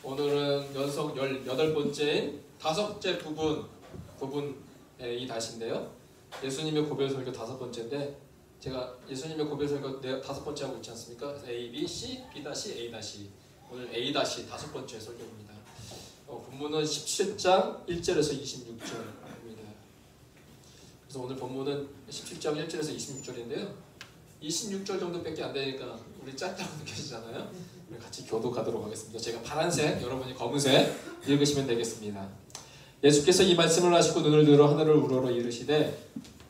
오늘은 연속 18번째인 다섯째 부분의 이 다시인데요. 예수님의 고별 설교 5번째인데 제가 예수님의 고별 설교 5번째 하고 있지 않습니까? A, B, C, B, A, 오늘 A 5번째 설교입니다. 본문은 17장 1절에서 26절입니다. 그래서 오늘 본문은 17장 1절에서 26절인데요. 26절 정도밖에 안 되니까 우리 짧다고 느껴지잖아요. 같이 교독하도록 하겠습니다. 제가 파란색, 여러분이 검은색 읽으시면 되겠습니다. 예수께서 이 말씀을 하시고 눈을 들어 하늘을 우러러 이르시되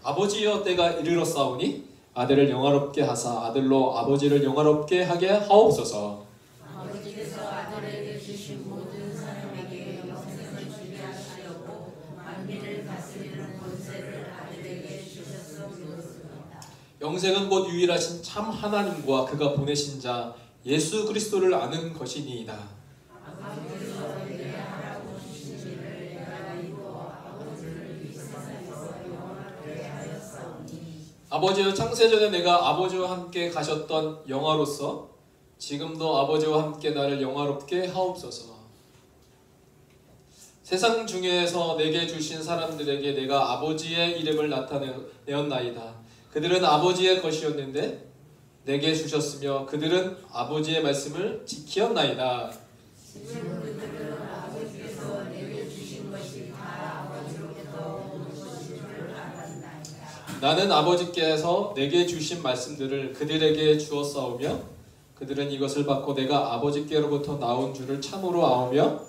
아버지여 때가 이르렀사오니 아들을 영화롭게 하사 아들로 아버지를 영화롭게 하게 하옵소서. 아버지께서 아들에게 주신 모든 사람에게 영생을 주게 하시려고 만민을 다스리는 권세를 아들에게 주셨습니다. 영생은 곧 유일하신 참 하나님과 그가 보내신 자 예수 그리스도를 아는 것이니이다. 아버지께서 내게 하라고 주신 일을 내가 이루어 아버지를 이 세상에서 영원하게 하였사오니 아버지여 창세전에 내가 아버지와 함께 가셨던 영화로서 지금도 아버지와 함께 나를 영화롭게 하옵소서. 세상 중에서 내게 주신 사람들에게 내가 아버지의 이름을 나타내었나이다. 그들은 아버지의 것이었는데 내게 주셨으며 그들은 아버지의 말씀을 지키었나이다. 지금 그들은 아버지께서 내게 주신 것이 다 아버지로부터 온 것인 줄 알았나이다. 나는 아버지께서 내게 주신 말씀들을 그들에게 주었사오며 그들은 이것을 받고 내가 아버지께로부터 나온 줄을 참으로 아오며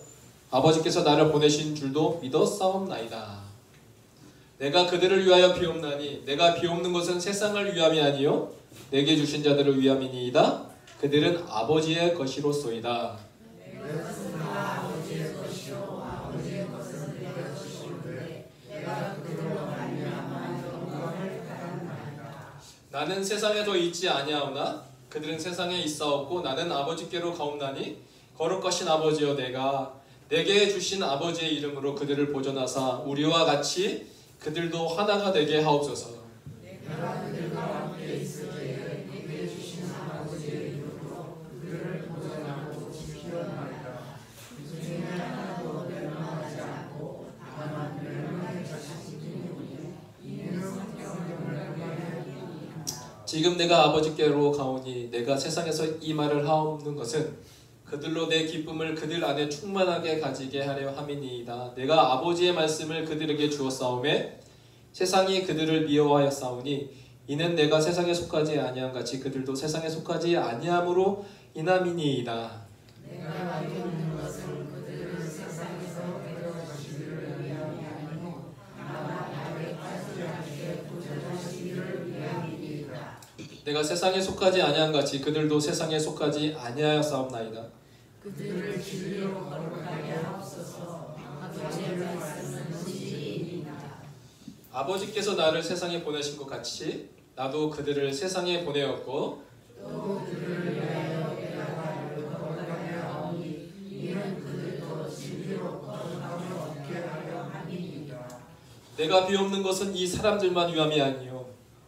아버지께서 나를 보내신 줄도 믿었사옵나이다. 내가 그들을 위하여 비옵나니 내가 비옵는 것은 세상을 위함이 아니요 내게 주신 자들을 위함이니이다. 그들은 아버지의 것이로소이다. 내 것은 다 아버지의 것이요 아버지의 것은 내 것이오되 내가 그들로 말미암아 영광을 받았나이다. 나는 세상에도 있지 아니하오나 그들은 세상에 있사옵고 나는 아버지께로 가옵나니 거룩하신 아버지여 내게 주신 아버지의 이름으로 그들을 보존하사 우리와 같이 그들도 하나가 되게 하옵소서. 내가 그들과 함께 있을 때에 내게 주신 아버지의 이름으로 그들을 보존하고 지키었나이다. 그 중에 하나도 멸망하지 않고 다만 멸망의 자식이 있으니 이는 성경을 위하여이니이다. 지금 내가 아버지께로 가오니 내가 세상에서 이 말을 하옵는 것은 그들로 내 기쁨을 그들 안에 충만하게 가지게 하려 함이니이다. 내가 아버지의 말씀을 그들에게 주었사오매 세상이 그들을 미워하였사오니 이는 내가 세상에 속하지 아니함 같이 그들도 세상에 속하지 아니함으로 인함이니이다. 내가 알고 있는 것은 그들은 세상에서 데려가시기를 위함이 아니고 다만 나를 빠지지 않게 보존하시기를 위함이니이다. 내가 세상에 속하지 아니함 같이 그들도 세상에 속하지 아니하였사옵나이다. 그들을 진리로 거룩하게 하옵소서. 아버지의 말씀은 진리이니이다. 아버지께서 나를 세상에 보내신 것 같이 나도 그들을 세상에 보내었고 또 그들을 위하여 내가 나를 거룩하게 하오니 이는 그들도 진리로 거룩함을 얻게 하려 함이니이다. 내가 비옵는 것은 이 사람들만 위함이 아니요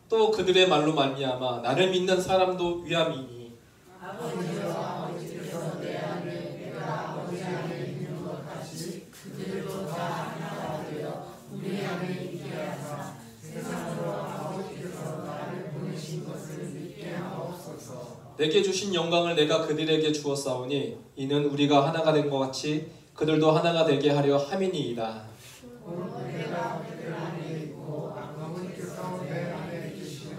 또 그들의 말로 말미암아 나를 믿는 사람도 위함이니 아버지여 아버지께서 내 안에 내가 아버지 안에 있는 것 같이 그들도 다 하나가 되어 우리 안에 있게 하사 세상으로 아버지께서 나를 보내신 것을 믿게 하옵소서. 내게 주신 영광을 내가 그들에게 주었사오니 이는 우리가 하나가 된 것 같이 그들도 하나가 되게 하려 함이니이다. 곧 내가 그들 안에 있고 아버지께서 내 안에 계시며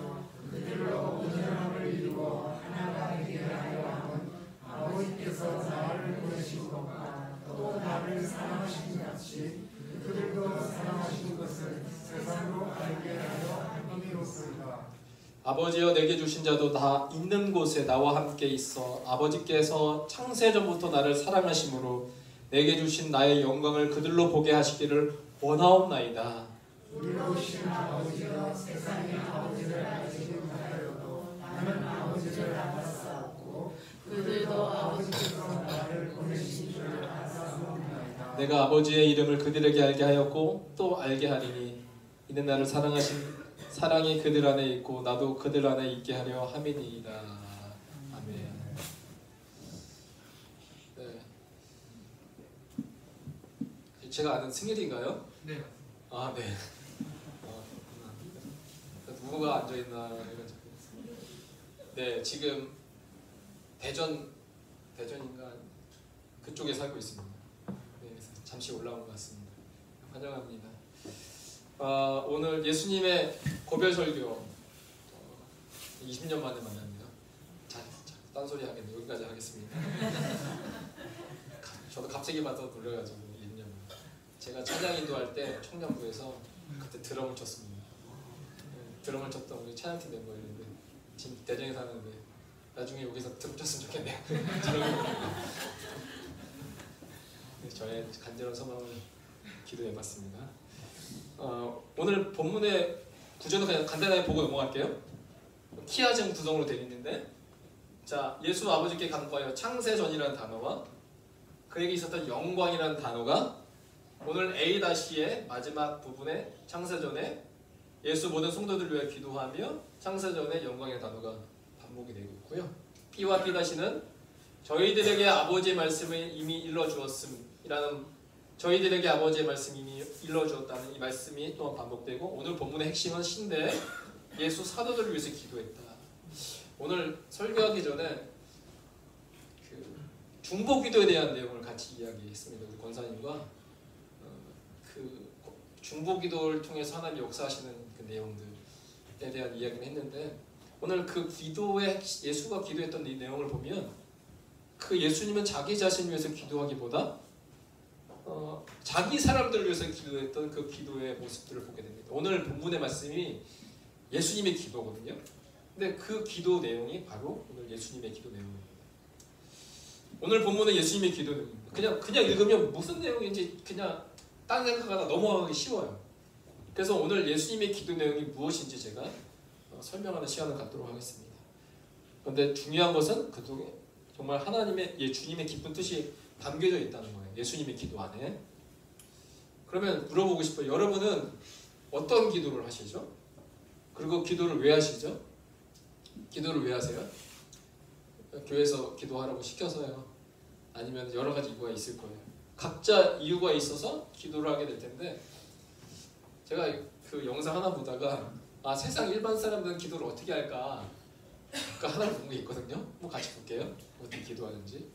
그들로 온전함을 이루어 하나가 되게 하려 함은 아버지께서 나를 보내신 것과 또 나를 사랑하신 같이 그들도 사랑하신 것을 세상으로 알게 하려 함이로소이다. 아버지여 내게 주신 자도 다 있는 곳에 나와 함께 있어 아버지께서 창세전부터 나를 사랑하심으로 내게 주신 나의 영광을 그들로 보게 하시기를 원하옵나이다. 이로우신 아버지여 세상이 아버지를 알지 못하여도 나는 아버지를 알았사옵고 그들도 아버지께서 나를 보내신 줄 알았사옵나이다. 내가 아버지의 이름을 그들에게 알게 하였고 또 알게 하리니 이는 나를 사랑하신 사랑이 그들 안에 있고 나도 그들 안에 있게 하려 함이니이다. 아멘. 네. 제가 아는 승일인가요? 네. 아, 네. 누구가 앉아 있나 이런. 네, 지금 대전인가 그쪽에 살고 있습니다. 네, 그래서 잠시 올라온 것 같습니다. 환영합니다. 오늘 예수님의 고별 설교 20년 만에 만납니다. 자, 딴소리 하겠네. 여기까지 하겠습니다. 저도 갑자기 받아 놀려가지고 2년. 제가 찬양 인도할 때 청년부에서 그때 드럼을 쳤습니다. 드럼을 쳤던 우리 찬양팀 멤버였는데 지금 대전에 사는데 나중에 여기서 드럼 쳤으면 좋겠네요. 저의 간절한 소망을 기도해봤습니다. 오늘 본문의 구조는 그냥 간단하게 보고 넘어갈게요. 키아증 구성으로 되어 있는데, 자, 예수 아버지께 간과하여 창세전이라는 단어와 그에게 있었던 영광이라는 단어가 오늘 A-의 마지막 부분에 창세전에 예수 모든 성도들 위해 기도하며 창세전의 영광의 단어가 반복이 되고 있고요. B와 B-는 저희들에게 아버지의 말씀을 이미 일러주었음이라는, 저희들에게 아버지의 말씀이 이미 일러주었다는 이 말씀이 또한 반복되고, 오늘 본문의 핵심은 신데 예수 사도들을 위해서 기도했다. 오늘 설교하기 전에 중보 기도에 대한 내용을 같이 이야기했습니다. 우리 권사님과 그 중보 기도를 통해서 하나님이 역사하시는 그 내용들에 대한 이야기를 했는데, 오늘 그 기도에 예수가 기도했던 이 내용을 보면 그 예수님은 자기 자신을 위해서 기도하기보다 자기 사람들을 위해서 기도했던 그 기도의 모습들을 보게 됩니다. 오늘 본문의 말씀이 예수님의 기도거든요. 근데 그 기도 내용이 바로 오늘 예수님의 기도 내용입니다. 오늘 본문은 예수님의 기도 내용입니다. 그냥 읽으면 무슨 내용인지 그냥 딴 생각하다 넘어가기 쉬워요. 그래서 오늘 예수님의 기도 내용이 무엇인지 제가 설명하는 시간을 갖도록 하겠습니다. 그런데 중요한 것은 그동안 정말 하나님의 주님의 깊은 뜻이 담겨져 있다는 거예요. 예수님의 기도 안에. 그러면 물어보고 싶어요. 여러분은 어떤 기도를 하시죠? 그리고 기도를 왜 하시죠? 기도를 왜 하세요? 교회에서 기도하라고 시켜서요? 아니면 여러 가지 이유가 있을 거예요. 각자 이유가 있어서 기도를 하게 될 텐데, 제가 그 영상 하나 보다가 세상 일반 사람들은 기도를 어떻게 할까? 그 하나를 본 게 있거든요. 뭐 같이 볼게요. 어떻게 기도하는지.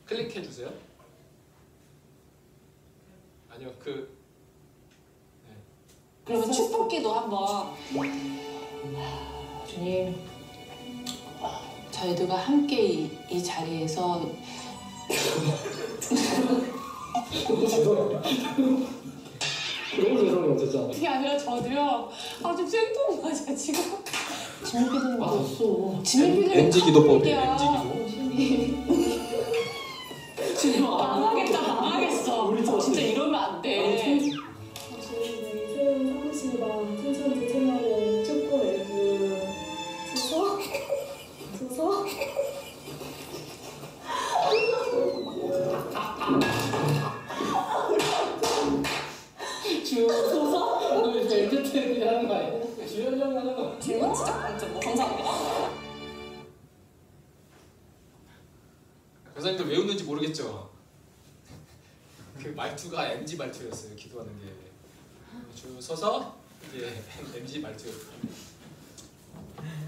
클릭해 주세요. 아니요, 그러면 축복기도 한번. 주님, 저희들과 함께 이 자리에서 너무 죄송해요, 그게 아니라 저도요 아주 생뚱맞아 지금. 지밀기도는 없어. 지밀기도는 MG 기도법이에요. MG 기도. 지금 망하겠어. 진짜 이러면 안 돼. 저희는 새로운 사무실과 천천히 생활을 축복해 주셔서 주소서? 너 이제 엔터테인이 하는 거 아니야? 주연령 하는 거. 질문 진짜 감사합니다. 교사님들 왜 웃는지 모르겠죠? 그 말투가 MG 말투였어요. 기도하는 게 주서서 이게 MG 말투였어요.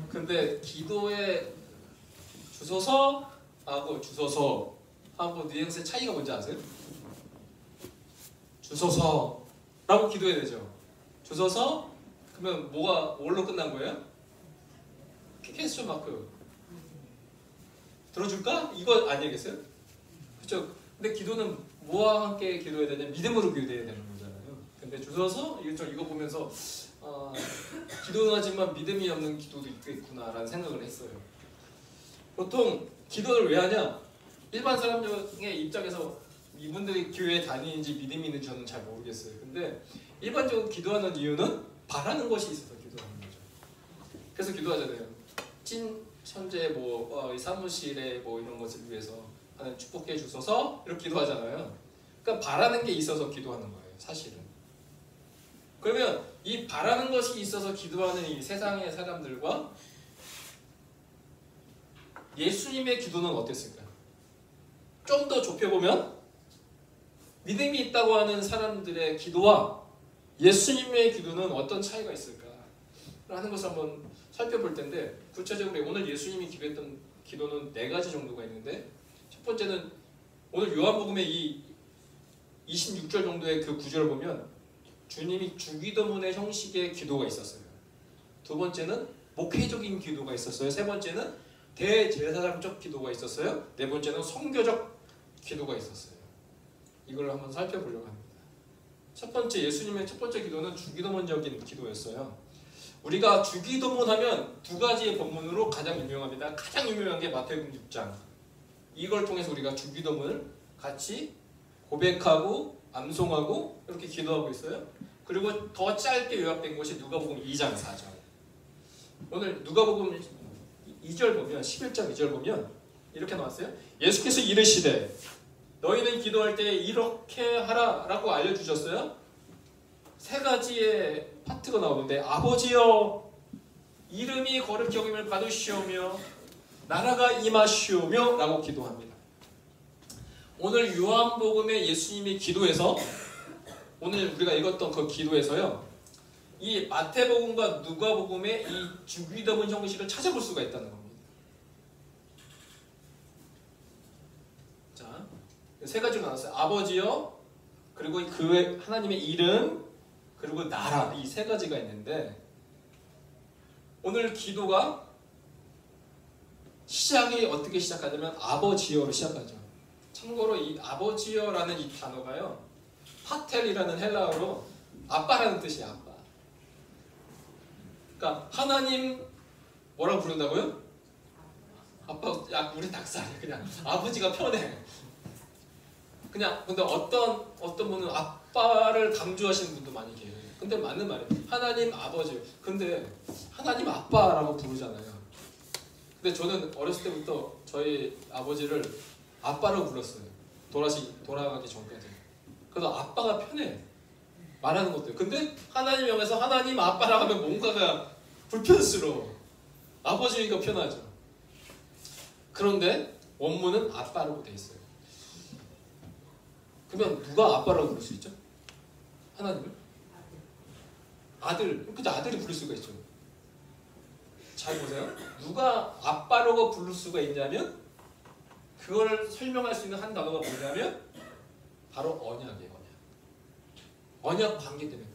근데 기도에 주소서하고 주소서하고 뉘앙스의 차이가 뭔지 아세요? 주소서라고 기도해야 되죠. 주소서 그러면 뭘로 끝난 거예요? 퀘스천 마크. 들어줄까? 이거 아니겠어요? 그렇죠? 근데 기도는 뭐와 함께 기도해야 되냐? 믿음으로 기도해야 되는 거잖아요. 근데 주셔서 이거 보면서 기도는 하지만 믿음이 없는 기도도 있겠구나라는 생각을 했어요. 보통 기도를 왜 하냐? 일반 사람의 입장에서 이분들이 교회에 다니는지 믿음이 있는지 저는 잘 모르겠어요. 근데 일반적으로 기도하는 이유는 바라는 것이 있어서 기도하는 거죠. 그래서 기도하잖아요. 천재 이 사무실에 이런 것을 위해서 하나님 축복해 주셔서 이렇게 기도하잖아요. 그러니까 바라는 게 있어서 기도하는 거예요, 사실은. 그러면 이 바라는 것이 있어서 기도하는 이 세상의 사람들과 예수님의 기도는 어땠을까요? 좀 더 좁혀보면 믿음이 있다고 하는 사람들의 기도와 예수님의 기도는 어떤 차이가 있을까? 라는 것을 한번 살펴볼 텐데, 구체적으로 오늘 예수님이 기도했던 기도는 4가지 정도가 있는데, 첫 번째는 오늘 요한복음의 이 26절 정도의 그 구절을 보면 주님이 주기도문의 형식의 기도가 있었어요. 두 번째는 목회적인 기도가 있었어요. 세 번째는 대제사장적 기도가 있었어요. 네 번째는 선교적 기도가 있었어요. 이걸 한번 살펴보려고 합니다. 첫 번째, 예수님의 첫 번째 기도는 주기도문적인 기도였어요. 우리가 주기도문 하면 2가지의 본문으로 가장 유명합니다. 가장 유명한 게 마태복음 6장. 이걸 통해서 우리가 주기도문을 같이 고백하고 암송하고 이렇게 기도하고 있어요. 그리고 더 짧게 요약된 것이 누가복음 2장 4절. 오늘 누가복음 2절 보면 11장 2절 보면 이렇게 나왔어요. 예수께서 이르시되 너희는 기도할 때 이렇게 하라라고 알려주셨어요. 3가지의 파트가 나오는데, 아버지여 이름이 거룩히 여김을 받으시오며 나라가 임하시오며 라고 기도합니다. 오늘 요한복음의 예수님이 기도에서, 오늘 우리가 읽었던 그 기도에서요, 이 마태복음과 누가복음의 이 주기도문 형식을 찾아볼 수가 있다는 겁니다. 자, 3가지가 나왔어요. 아버지요, 그리고 그 하나님의 이름, 그리고 나라, 이 3가지가 있는데, 오늘 기도가 시작이 어떻게 시작하냐면 아버지여로 시작하죠. 참고로 이 아버지여라는 이 단어가요, 파텔이라는 헬라어로 아빠라는 뜻이에요. 아빠. 그러니까 하나님 뭐라고 부른다고요? 아빠. 야, 우리 닭살이야. 그냥 아버지가 편해. 그냥. 근데 어떤 분은 아빠를 강조하시는 분도 많이 계세요. 근데 맞는 말이에요. 하나님 아버지. 근데 하나님 아빠라고 부르잖아요. 근데 저는 어렸을 때부터 저희 아버지를 아빠라고 불렀어요. 돌아가기 전까지. 그래서 아빠가 편해. 말하는 것들. 근데 하나님 명에서 하나님 아빠라고 하면 뭔가가 불편스러워. 아버지가 편하죠. 그런데 원문은 아빠라고 돼 있어요. 그러면 누가 아빠라고 부를 수 있죠? 하나님을? 아들. 그죠? 아들이 부를 수가 있죠. 잘 보세요. 누가 아빠라고 부를 수가 있냐면, 그걸 설명할 수 있는 한 단어가 뭐냐면 바로 언약이에요. 언약 관계 때문에.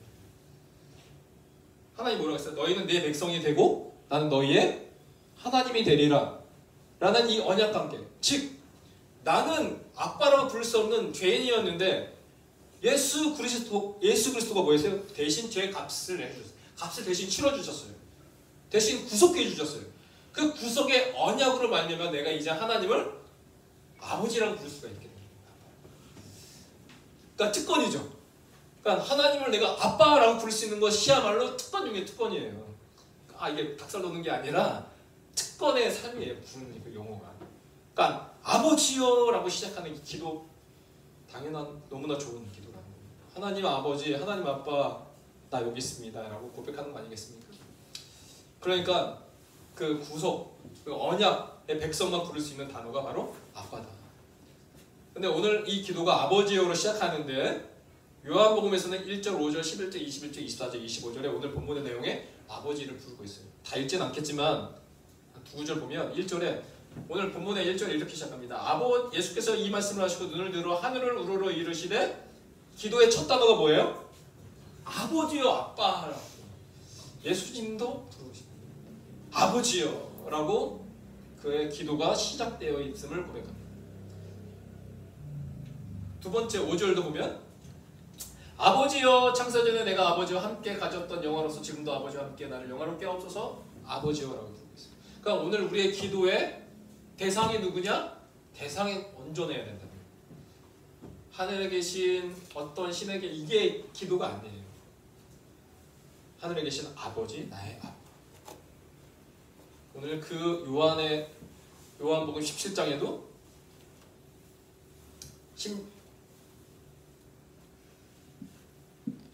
하나님 뭐라고 했어요? 너희는 내 백성이 되고 나는 너희의 하나님이 되리라 라는 이 언약 관계. 즉 나는 아빠라고 부를 수 없는 죄인이었는데 예수 그리스도가 뭐였어요? 대신 죄 값을 해주셨어요. 값을 대신 치러주셨어요. 대신 구속해 주셨어요. 그 구속의 언약으로 말미암아 내가 이제 하나님을 아버지라고 부를 수가 있게 됩니다. 그러니까 특권이죠. 그러니까 하나님을 내가 아빠라고 부를 수 있는 것이야말로 특권 중에 특권이에요. 이게 닭살 돋는 게 아니라 특권의 삶이에요. 부르는 그 용어가. 그러니까 아버지여라고 시작하는 이 기도, 당연한 너무나 좋은 기도라는 겁니다. 하나님 아버지, 하나님 아빠, 나 여기 있습니다 라고 고백하는 거 아니겠습니까? 그러니까 그 구속, 그 언약의 백성만 부를 수 있는 단어가 바로 아빠다. 근데 오늘 이 기도가 아버지여로 시작하는데, 요한복음에서는 1절, 5절, 11절, 21절, 24절, 25절에 오늘 본문의 내용에 아버지를 부르고 있어요. 다 읽지는 않겠지만 2구절 보면 1절에, 오늘 본문의 1절에 이렇게 시작합니다. 예수께서 이 말씀을 하시고 눈을 들어 하늘을 우러러 이르시되, 기도의 첫 단어가 뭐예요? 아버지여, 아빠라고. 예수님도 부르십니다. 아버지여 라고 그의 기도가 시작되어 있음을 고백합니다. 두 번째 5절도 보면, 아버지여, 창세전에 내가 아버지와 함께 가졌던 영화로서 지금도 아버지와 함께 나를 영화롭게 하옵소서, 아버지여라고 부르고 있어요. 그러니까 오늘 우리의 기도의 대상이 누구냐? 대상이 온전해야 된다. 하늘에 계신 어떤 신에게 이게 기도가 아니에요. 하늘에 계신 아버지, 나의 아빠. 오늘 그 요한복음 17장에도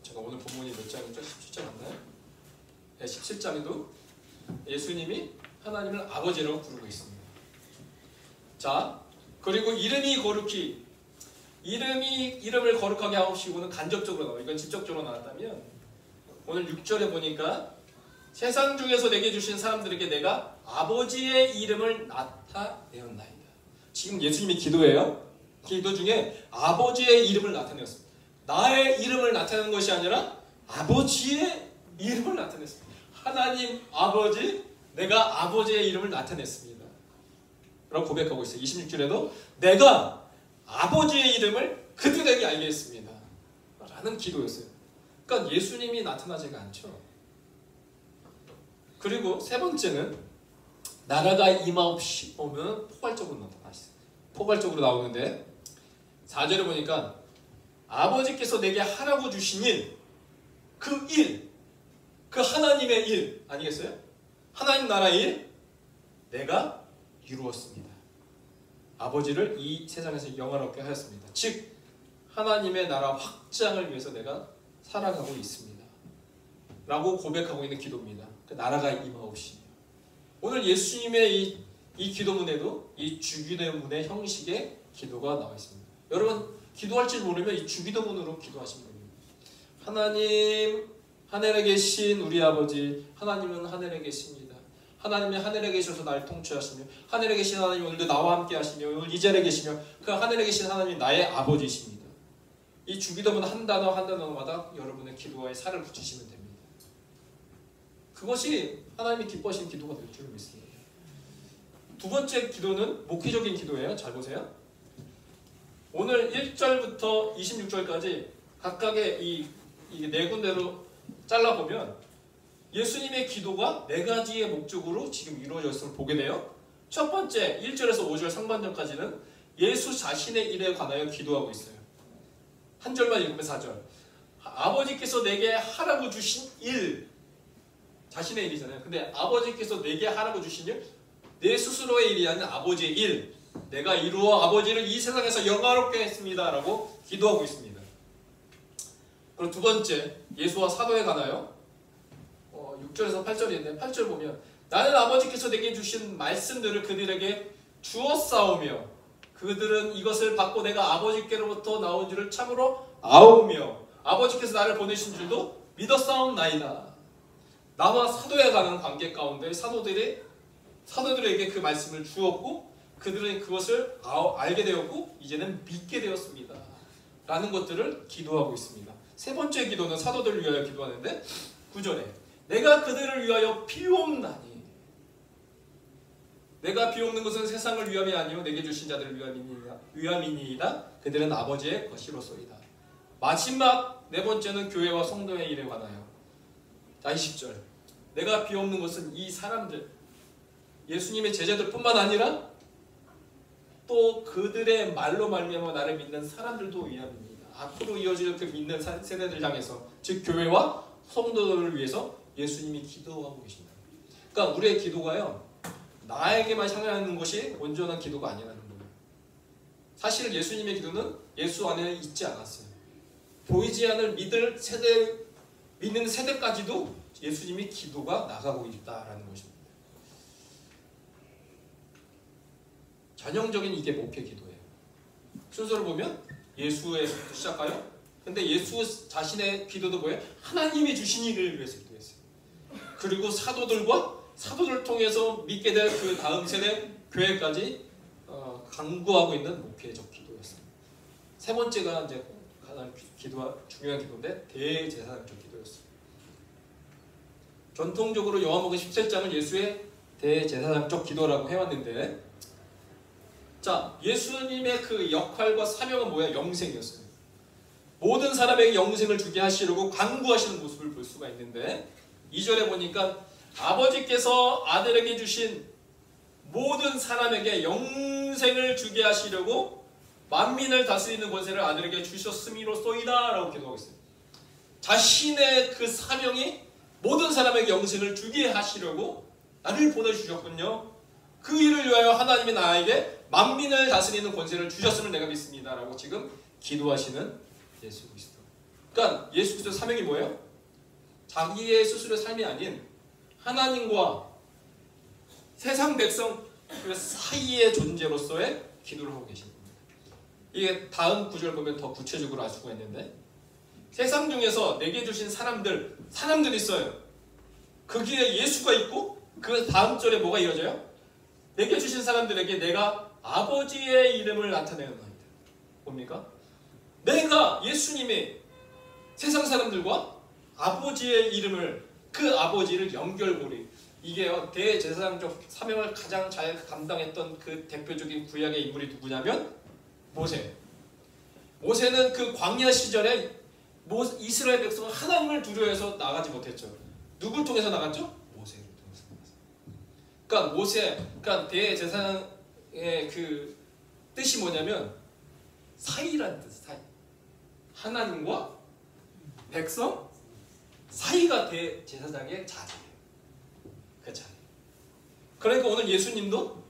제가 오늘 본문이 몇 장이죠? 17장 맞나요? 네, 17장에도 예수님이 하나님을 아버지라고 부르고 있습니다. 자, 그리고 이름이 거룩히, 이름을 거룩하게 하옵시고는 간접적으로 나와요. 이건 직접적으로 나왔다면 오늘 6절에 보니까 세상 중에서 내게 주신 사람들에게 내가 아버지의 이름을 나타내었나이다. 지금 예수님이 기도해요. 기도 중에 아버지의 이름을 나타내었습니다. 나의 이름을 나타내는 것이 아니라 아버지의 이름을 나타냈습니다. 하나님 아버지, 내가 아버지의 이름을 나타냈습니다. 라고 고백하고 있어요. 26절에도 내가 아버지의 이름을 그들에게 알게 했습니다. 라는 기도였어요. 그러니까 예수님이 나타나지가 않죠. 그리고 세 번째는 나라가 임하옵시면 포괄적으로 나타나시죠. 포괄적으로 나오는데 4절에 보니까 아버지께서 내게 하라고 주신 일, 그 하나님의 일 아니겠어요? 하나님 나라의 일 내가 이루었습니다. 아버지를 이 세상에서 영화롭게 하였습니다. 즉 하나님의 나라 확장을 위해서 내가 살아가고 있습니다. 라고 고백하고 있는 기도입니다. 그 나라가 임하옵시며. 오늘 예수님의 이 기도문에도 이 주기도문의 형식의 기도가 나와 있습니다. 여러분 기도할 줄 모르면 이 주기도문으로 기도하시면 됩니다. 하나님 하늘에 계신 우리 아버지, 하나님은 하늘에 계십니다. 하나님이 하늘에 계셔서 나를 통치하시며 하늘에 계신 하나님 오늘도 나와 함께 하시며 오늘 이 자리에 계시며 그 하늘에 계신 하나님이 나의 아버지이십니다. 이 주기도문 한 단어 한 단어마다 여러분의 기도에 살을 붙이시면 됩니다. 그것이 하나님이 기뻐하시는 기도가 될 줄 믿습니다. 두 번째 기도는 목회적인 기도예요. 잘 보세요. 오늘 1절부터 26절까지 각각의 이 네 군데로 잘라보면 예수님의 기도가 네 가지의 목적으로 지금 이루어졌음을 보게 돼요. 첫 번째 1절에서 5절 상반절까지는 예수 자신의 일에 관하여 기도하고 있어요. 한 절만 읽으면 4절. 아버지께서 내게 하라고 주신 일, 자신의 일이잖아요. 근데 아버지께서 내게 하라고 주신 일, 내 스스로의 일이 아닌 아버지의 일, 내가 이루어 아버지를 이 세상에서 영화롭게 했습니다 라고 기도하고 있습니다. 그리고 두 번째 예수와 사도에 관하여 6절에서 8절인데 8절 보면 나는 아버지께서 내게 주신 말씀들을 그들에게 주었사오며 그들은 이것을 받고 내가 아버지께로부터 나온 줄을 참으로 아오며 아버지께서 나를 보내신 줄도 믿었사옵나이다. 나와 사도에 관한 관계 가운데 사도들에게 그 말씀을 주었고 그들은 그것을 알게 되었고 이제는 믿게 되었습니다. 라는 것들을 기도하고 있습니다. 세 번째 기도는 사도들을 위하여 기도하는데 9절에 내가 그들을 위하여 비옵나니 내가 비옵는 것은 세상을 위함이 아니요 내게 주신 자들을 위함이니이다. 그들은 아버지의 것이로소이다. 마지막 네 번째는 교회와 성도의 일에 관하여 20절 내가 비옵는 것은 이 사람들 예수님의 제자들뿐만 아니라 또 그들의 말로 말미암아 나를 믿는 사람들도 위함입니다. 앞으로 이어질 그 믿는 세대들 향해서 즉 교회와 성도들을 위해서 예수님이 기도하고 계십니다. 그러니까 우리의 기도가요 나에게만 향하는 것이 온전한 기도가 아니라는 거예요. 사실 예수님의 기도는 예수 안에 있지 않았어요. 보이지 않을 믿는 세대까지도 예수님이 기도가 나가고 있다라는 것입니다. 전형적인 이게 목회 기도예요. 순서를 보면 예수에서부터 시작하여 근데 예수 자신의 기도도 뭐예요? 하나님이 주신 일을 위해서 기도했어요. 그리고 사도들 통해서 믿게 될 그 다음 세대 교회까지 강구하고 있는 목회적 기도였어요. 세 번째가 이제 가장 중요한 기도인데 대제사장적 기도였어요. 전통적으로 요한복음 17장을 예수의 대제사장적 기도라고 해왔는데 자, 예수님의 그 역할과 사명은 뭐예요? 영생이었어요. 모든 사람에게 영생을 주게 하시려고 간구하시는 모습을 볼 수가 있는데 2절에 보니까 아버지께서 아들에게 주신 모든 사람에게 영생을 주게 하시려고 만민을 다스리는 권세를 아들에게 주셨음이로소이다 라고 기도하고 있어요. 자신의 그 사명이 모든 사람에게 영생을 주게 하시려고 나를 보내주셨군요. 그 일을 위하여 하나님이 나에게 만민을 다스리는 권세를 주셨음을 내가 믿습니다 라고 지금 기도하시는 예수 그리스도. 그러니까 예수 그리스도의 사명이 뭐예요? 자기의 스스로의 삶이 아닌 하나님과 세상 백성 그 사이의 존재로서의 기도를 하고 계신 겁니다. 이게 다음 구절 보면 더 구체적으로 알 수가 있는데 세상 중에서 내게 주신 사람들이 있어요. 거기에 예수가 있고 그 다음 절에 뭐가 이어져요? 내게 주신 사람들에게 내가 아버지의 이름을 나타내는 겁니다. 뭡니까? 내가 예수님의 세상 사람들과 아버지의 이름을 그 아버지를 연결고리 이게 대제사장적 사명을 가장 잘 감당했던 그 대표적인 구약의 인물이 누구냐면 모세. 모세는 그 광야 시절에 이스라엘 백성은 하나님을 두려워해서 나가지 못했죠. 누굴 통해서 나갔죠? 모세를 통해서 나갔어요. 그러니까 대제사장의 그 뜻이 뭐냐면 사이라는 뜻, 사이. 하나님과 백성 사이가 대제사장의 자리예요. 그 자리. 그러니까 오늘 예수님도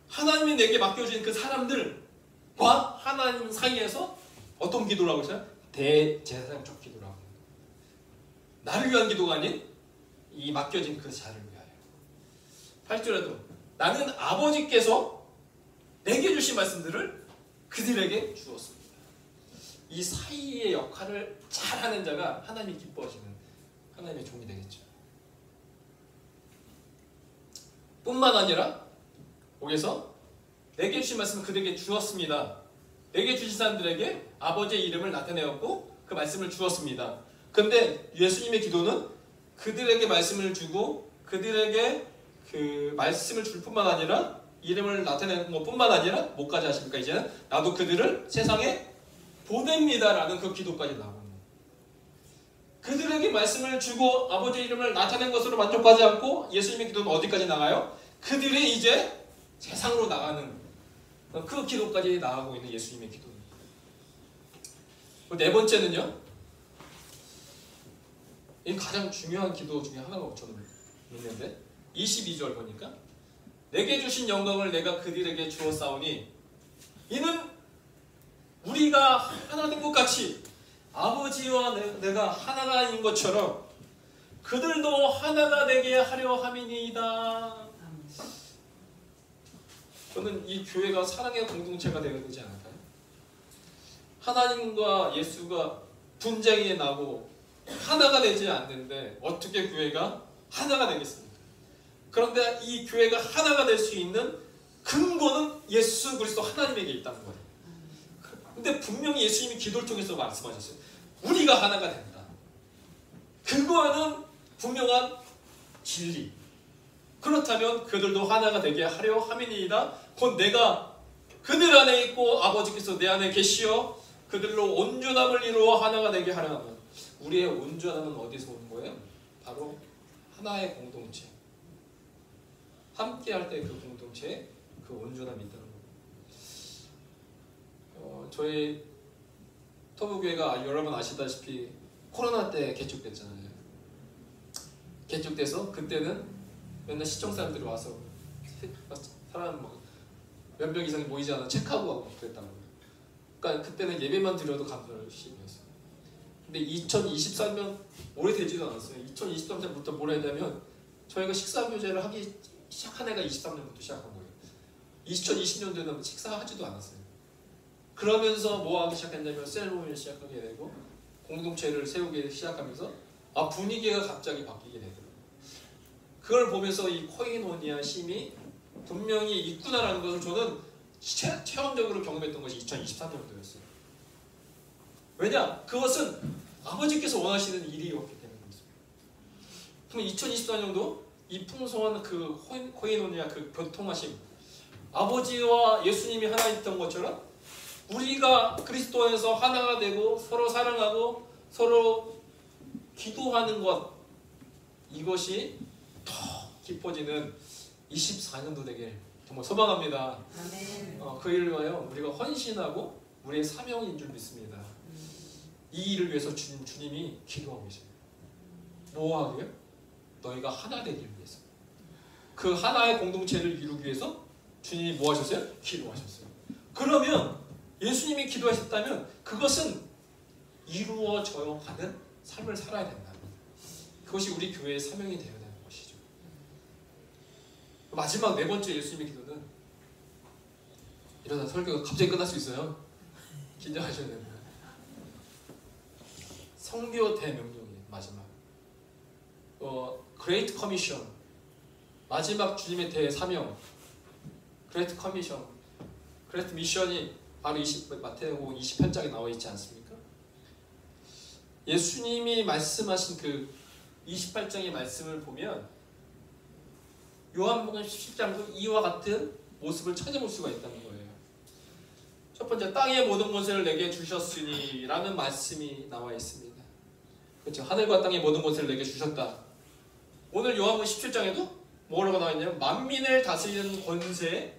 하나님이 내게 맡겨주신 그 사람들과 하나님 사이에서 어떤 기도를 하고 있어요? 대제사장적 기도를 하고 있는 거예요. 나를 위한 기도가 아닌 이 맡겨진 그 자를 위하여. 8절에도 나는 아버지께서 내게 주신 말씀들을 그들에게 주었습니다. 이 사이의 역할을 잘하는 자가 하나님이 기뻐하시는 하나님의 종이 되겠죠. 뿐만 아니라 여기서 내게 주신 말씀을 그들에게 주었습니다. 내게 주신 사람들에게 아버지의 이름을 나타내었고 그 말씀을 주었습니다. 그런데 예수님의 기도는 그들에게 말씀을 주고 그들에게 그 말씀을 줄 뿐만 아니라 이름을 나타내는 것뿐만 아니라 뭐까지 하십니까? 이제는 나도 그들을 세상에 보냅니다 라는 그 기도까지 나오는 거예요. 그들에게 말씀을 주고 아버지의 이름을 나타낸 것으로 만족하지 않고 예수님의 기도는 어디까지 나가요? 그들이 이제 세상으로 나가는 그 기도까지 나가고 있는 예수님의 기도입니다. 네 번째는요. 이 가장 중요한 기도 중에 하나가 저는 있는데 22절 보니까 내게 주신 영광을 내가 그들에게 주었사오니 이는 우리가 하나 된 것 같이 아버지와 내가 하나가 인 것처럼 그들도 하나가 되게 하려 함이니이다. 저는 이 교회가 사랑의 공동체가 되어야 되지 않을까요? 하나님과 예수가 분쟁이 나고 하나가 되지 않는데 어떻게 교회가 하나가 되겠습니까? 그런데 이 교회가 하나가 될 수 있는 근거는 예수 그리스도 하나님에게 있다는 거예요. 근데 분명히 예수님이 기도를 통해서 말씀하셨어요. 우리가 하나가 된다. 그거는 분명한 진리. 그렇다면 그들도 하나가 되게 하려 함이니이다. 곧 내가 그들 안에 있고 아버지께서 내 안에 계시어 그들로 온전함을 이루어 하나가 되게 하려 하면 우리의 온전함은 어디서 오는 거예요? 바로 하나의 공동체. 함께 할 때 그 공동체에 그 온전함이 있다는 겁니다. 저희 터부교회가 여러분 아시다시피 코로나 때 개축됐잖아요. 개축돼서 그때는 맨날 시청 사람들이 와서 사람 몇 명 이상이 모이지 않아 체크하고 하고 그랬다는 거예요. 그러니까 그때는 예배만 드려도 감사할 시기였어요. 근데 2023년 오래되지도 않았어요. 2023년부터 뭘 했냐면 저희가 식사교제를 하기 시작한 해가 23년부터 시작한 거예요. 2020년도에는 식사하지도 않았어요. 그러면서 뭐 하기 시작했냐면 셀모임을 시작하게 되고 공동체를 세우기 시작하면서 분위기가 갑자기 바뀌게 되더라고요. 그걸 보면서 이 코이노니아 힘이 분명히 있구나라는 것을 저는 체험적으로 경험했던 것이 2023년도였어요. 왜냐? 그것은 아버지께서 원하시는 일이었기 때문에 그렇습니다. 그럼 2024년도 이 풍성한 그 코이노니아 그 교통하심 아버지와 예수님이 하나 있던 것처럼 우리가 그리스도 안에서 하나가 되고 서로 사랑하고 서로 기도하는 것 이것이 더 깊어지는 24년도 되길 정말 소망합니다. 아멘. 그 일을 위하여 우리가 헌신하고 우리의 사명인 줄 믿습니다. 이 일을 위해서 주님이 기도하고 계십니다. 뭐 하게요? 너희가 하나 되길 위해서. 그 하나의 공동체를 이루기 위해서 주님이 뭐 하셨어요? 기도하셨어요. 그러면 예수님이 기도하셨다면 그것은 이루어져 가는 삶을 살아야 된다. 그것이 우리 교회의 사명이 되어야 되는 것이죠. 마지막 네 번째 예수님의 기도는 이러다 설교가 갑자기 끝날 수 있어요. 긴장하셔야 됩니다. 성교 대명령이에요. 마지막 그레이트 커미션, 마지막 주님의 대사명, 그레이트 커미션, 그레이트 미션이 바로 마태복음 20편장에 나와 있지 않습니까? 예수님이 말씀하신 그 28장의 말씀을 보면 요한복음 17장도 이와 같은 모습을 찾아볼 수가 있다는 거예요. 첫 번째, 땅의 모든 것을 내게 주셨으니 라는 말씀이 나와 있습니다. 그렇죠? 하늘과 땅의 모든 것을 내게 주셨다. 오늘 요한복음 17장에도 뭐라고 나와 있냐면 만민을 다스리는 권세를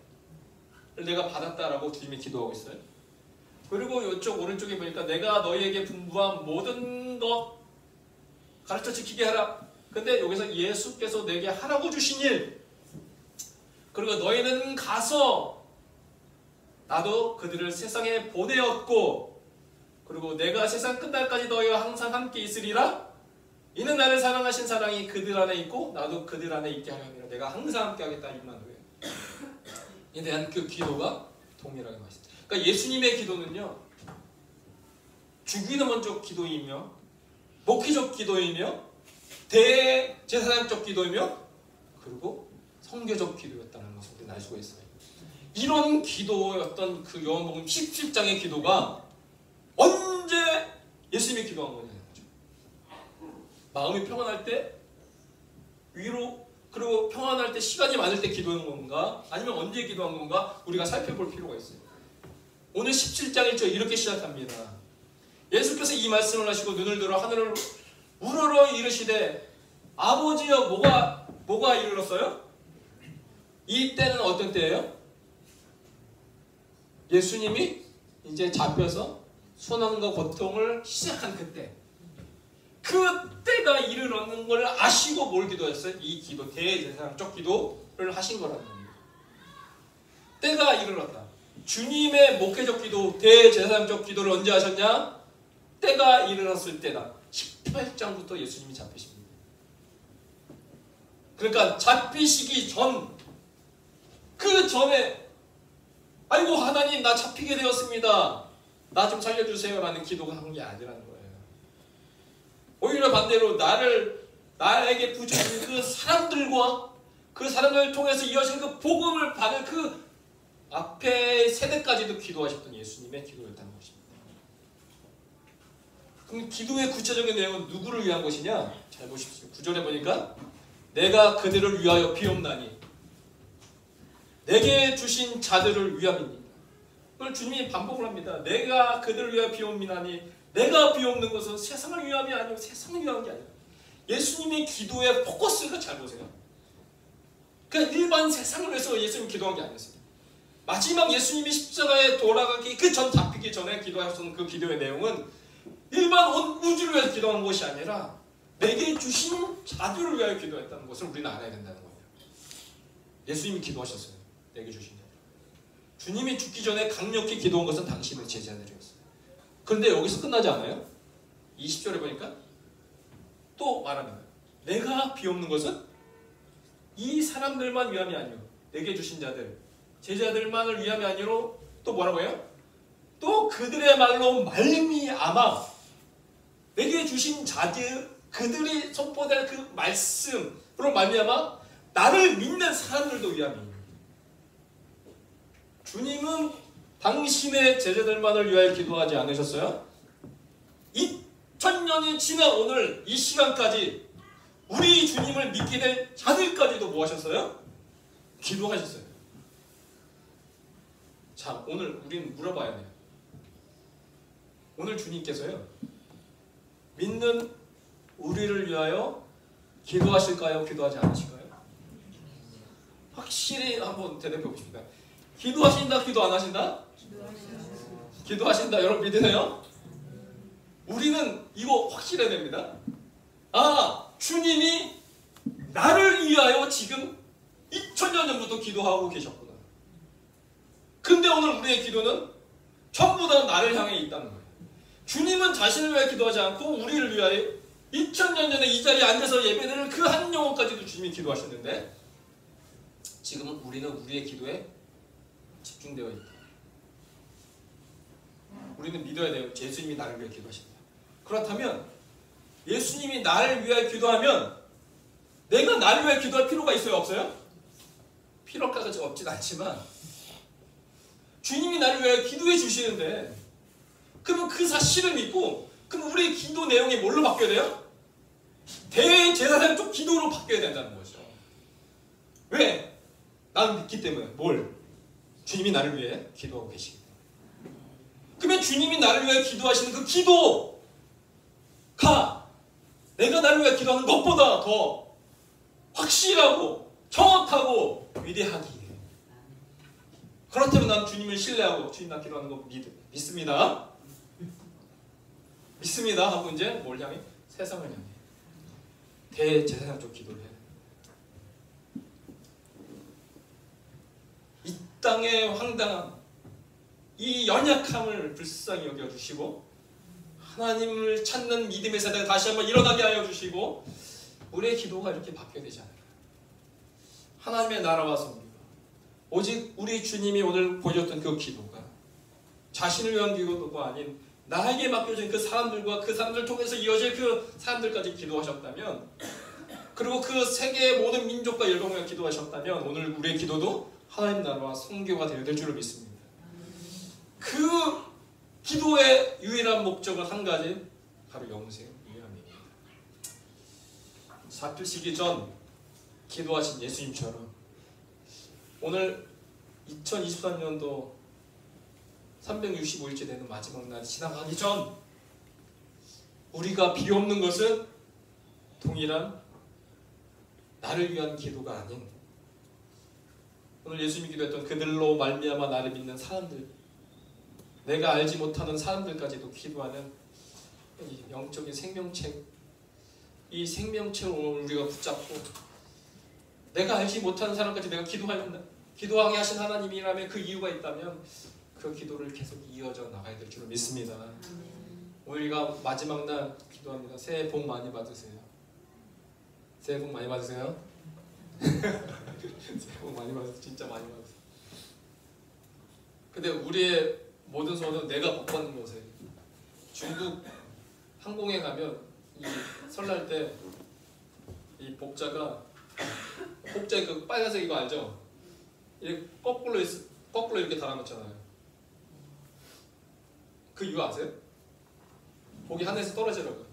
내가 받았다라고 주님이 기도하고 있어요. 그리고 이쪽 오른쪽에 보니까 내가 너희에게 분부한 모든 것 가르쳐 지키게 하라. 근데 여기서 예수께서 내게 하라고 주신 일, 그리고 너희는 가서 나도 그들을 세상에 보내었고 그리고 내가 세상 끝날까지 너희와 항상 함께 있으리라. 이는 나를 사랑하신 사랑이 그들 안에 있고 나도 그들 안에 있게 하려 함이라. 내가 항상 함께 하겠다. 이만 후에 에 대한 그 기도가 동일하게 말씀니다. 그러니까 예수님의 기도는요, 주기도 먼저 기도이며 목회적 기도이며 대제사장적 기도이며 그리고 성교적 기도였다는 것을 우리는 알 수가 있어요. 이런 기도였던 그 요한복음 17장의 기도가 언제 예수님이 기도한 거냐는 거죠. 마음이 평안할 때, 위로, 그리고 평안할 때, 시간이 많을 때 기도한 건가? 아니면 언제 기도한 건가? 우리가 살펴볼 필요가 있어요. 오늘 17장 1절 이렇게 시작합니다. 예수께서 이 말씀을 하시고 눈을 들어 하늘을 우러러 이르시되 아버지여 뭐가 이르렀어요? 이 때는 어떤 때예요? 예수님이 이제 잡혀서 순환과 고통을 시작한 그때, 그때가 이르렀는 걸 아시고 뭘 기도했어요? 이 기도, 대제사장적 기도를 하신 거라는 겁니다. 때가 이르렀다. 주님의 목회적 기도, 대제사장적 기도를 언제 하셨냐? 때가 이르렀을 때다. 18장부터 예수님이 잡히십니다. 그러니까 잡히시기 전, 그 전에 아이고 하나님 나 잡히게 되었습니다. 나 좀 살려주세요 라는 기도가 한 게 아니라는 거예요. 오히려 반대로 나에게 부주신 그 사람들과 그 사람들을 통해서 이어진 그 복음을 받을 그 앞에 세대까지도 기도하셨던 예수님의 기도였다는 것입니다. 그럼 기도의 구체적인 내용은 누구를 위한 것이냐? 잘 보십시오. 9절에 보니까 내가 그들을 위하여 비옵나니 내게 주신 자들을 위함입니다. 그걸 주님이 반복을 합니다. 내가 그들을 위하여 비옵나니 내가 비옵는 것은 세상을 위함이 아니고 세상을 위한 게 아니라 예수님의 기도의 포커스가 잘 보세요. 그러니까 일반 세상을 위해서 예수님이 기도한 게 아니었습니다. 마지막 예수님이 십자가에 돌아가기 그 전 잡히기 전에 기도하셨던 그 기도의 내용은 일반 온 우주를 위해서 기도한 것이 아니라 내게 주신 자들을 위하여 기도했다는 것을 우리는 알아야 된다는 거예요. 예수님이 기도하셨어요. 내게 주신 자. 주님이 죽기 전에 강력히 기도한 것은 당신의 제자들이었어요. 그런데 여기서 끝나지 않아요? 20절에 보니까 또 말합니다. 내가 비옵는 것은 이 사람들만 위함이 아니요 내게 주신 자들, 제자들만을 위함이 아니로 또 뭐라고 해요? 또 그들의 말로 말미암아 내게 주신 자들, 그들이 선포될 그 말씀으로 말미암아 나를 믿는 사람들도 위함이. 주님은 당신의 제자들만을 위하여 기도하지 않으셨어요? 2000년이 지난 오늘 이 시간까지 우리 주님을 믿게 될 자들까지도 뭐 하셨어요? 기도하셨어요. 자, 오늘 우리는 물어봐야 돼요. 오늘 주님께서요, 믿는 우리를 위하여 기도하실까요? 기도하지 않으실까요? 확실히 한번 대답해 보십시다. 기도하신다, 기도 안 하신다? 기도하신다. 여러분 믿으세요? 우리는 이거 확실해야 됩니다. 아, 주님이 나를 위하여 지금 2000년 전부터 기도하고 계셨구나. 근데 오늘 우리의 기도는 전부 다 나를 향해 있다는 거예요. 주님은 자신을 위해 기도하지 않고 우리를 위하여 2000년 전에 이 자리에 앉아서 예배드리는 그 한 영혼까지도 주님이 기도하셨는데 지금은 우리는 우리의 기도에 집중되어 있다. 우리는 믿어야 돼요. 예수님이 나를 위해 기도하신다. 그렇다면 예수님이 나를 위해 기도하면 내가 나를 위해 기도할 필요가 있어요? 없어요? 필요까지 없진 않지만 주님이 나를 위해 기도해 주시는데 그러면 그 사실을 믿고 그럼 우리의 기도 내용이 뭘로 바뀌어야 돼요? 대제사장적 기도로 바뀌어야 된다는 거죠. 왜? 나는 믿기 때문에. 뭘? 주님이 나를 위해 기도하고 계시기 때문에. 그러면 주님이 나를 위해 기도하시는 그 기도가 내가 나를 위해 기도하는 것보다 더 확실하고 정확하고 위대하기에. 그렇다면 난 주님을 신뢰하고 주님 나 기도하는 거 믿습니다. 믿습니다 하고 이제 뭘 향해? 세상을 향해 대제사장적 기도를 해야 돼. 이 땅의 황당함, 이 연약함을 불쌍히 여겨주시고 하나님을 찾는 믿음의 세대가 다시 한번 일어나게 하여 주시고 우리의 기도가 이렇게 바뀌어야 되지 않을까. 하나님의 나라와 섬기고 오직 우리 주님이 오늘 보여줬던 그 기도가 자신을 위한 기도가 아닌 나에게 맡겨진 그 사람들과 그 사람들 통해서 이어질 그 사람들까지 기도하셨다면, 그리고 그 세계의 모든 민족과 열방을 기도하셨다면 오늘 우리의 기도도 하나님 나라와 선교가 되어야 될 줄을 믿습니다. 그 기도의 유일한 목적은 한 가지, 바로 영생을 위함입니다. 사필시기 전 기도하신 예수님처럼 오늘 2023년도 365일째 되는 마지막 날이 지나가기 전 우리가 비옵는 것은 동일한 나를 위한 기도가 아닌 오늘 예수님이 기도했던 그들로 말미암아 나를 믿는 사람들, 내가 알지 못하는 사람들까지도 기도하는 이 영적인 생명책, 이 생명책을 오늘 우리가 붙잡고 내가 알지 못하는 사람까지 내가 기도하게 하신 하나님이라면 그 이유가 있다면 그 기도를 계속 이어져 나가야 될 줄 믿습니다. 우리가 마지막 날 기도합니다. 새해 복 많이 받으세요. 새해 복 많이 받으세요. 새해 복 많이 받으세요. 진짜 많이 받으세요. 근데 우리의 모든 소원은 내가 복 받는 것에, 중국 항공에 가면 이 설날 때 이 복자가 그 빨간색 이거 알죠? 이렇게 거꾸로 이렇게 달아놓잖아요. 그 이유 아세요? 복이 하늘에서 떨어지라고요.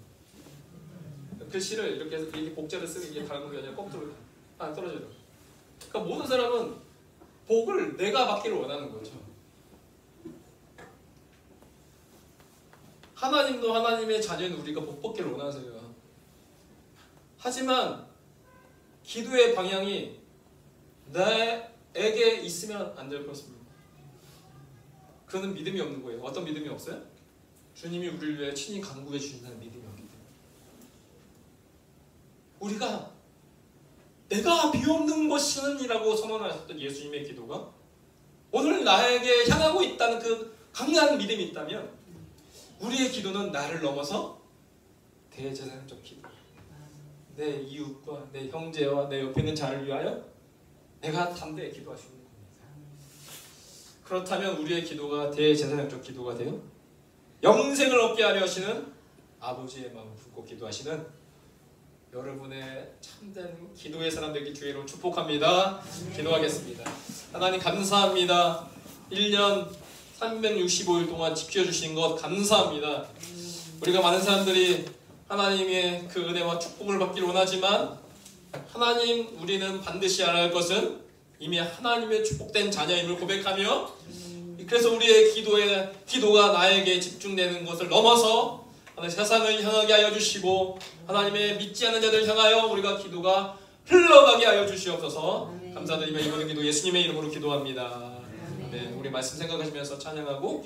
글씨를 이렇게 해서 이렇게 복자를 쓰고 이게 달는 게 아니라 거꾸로 떨어지라고. 그러니까 모든 사람은 복을 내가 받기를 원하는 거죠. 하나님도 하나님의 자녀인 우리가 복 받기를 원하세요. 하지만 기도의 방향이 나에게 있으면 안 될 것입니다. 그는 믿음이 없는 거예요. 어떤 믿음이 없어요? 주님이 우리를 위해 친히 간구해 주신다는 믿음이 없기 때문에. 우리가 내가 비없는 것이니라고 선언하셨던 예수님의 기도가 오늘 나에게 향하고 있다는 그 강한 믿음이 있다면 우리의 기도는 나를 넘어서 대제사장적 기도, 내 이웃과 내 형제와 내 옆에 있는 자를 위하여 내가 담대히 기도할 수 있는 겁니다. 그렇다면 우리의 기도가 대제사장적 기도가 되어 영생을 얻게 하려 하시는 아버지의 마음을 품고 기도하시는 여러분의 참된 기도의 사람 되기 주의 이름으로 축복합니다. 기도하겠습니다. 하나님 감사합니다. 1년 365일 동안 지켜주신 것 감사합니다. 우리가 많은 사람들이 하나님의 그 은혜와 축복을 받기를 원하지만 하나님, 우리는 반드시 알아야 할 것은 이미 하나님의 축복된 자녀임을 고백하며, 그래서 우리의 기도가 나에게 집중되는 것을 넘어서 세상을 향하게 하여 주시고 하나님의 믿지 않는 자들을 향하여 우리가 기도가 흘러가게 하여 주시옵소서. 감사드리며 이번 기도 예수님의 이름으로 기도합니다. 네, 우리 말씀 생각하시면서 찬양하고